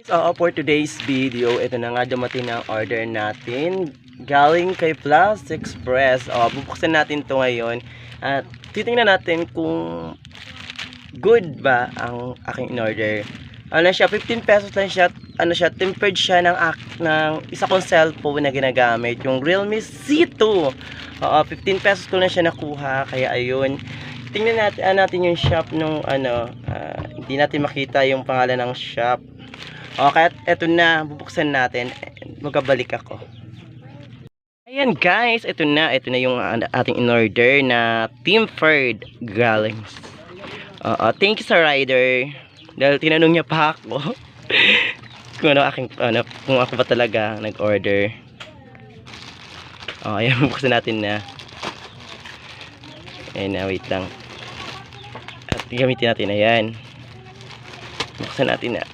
Oo, for today's video, ito na nga dumating ang order natin galing kay Plus Express. Bubuksan natin to ngayon at titingnan natin kung good ba ang aking in-order. Ano siya, 15 pesos lang siya. Ano siya, tempered siya ng isa kong cellphone na ginagamit, yung Realme C2. 15 pesos ko na siya nakuha, kaya ayun. Tingnan natin yung shop nung hindi natin makita yung pangalan ng shop. Okay, eto na, bubuksan natin. Magkabalik ako. Ayan guys, ito na yung ating in-order na tempered galing. Thank you sa rider. Dahil tinanong niya pa ako kung kung ako ba talaga nag-order. Ayan, bubuksan natin na. Ayan na, wait lang. At gamitin natin, ayan. Buksan natin na.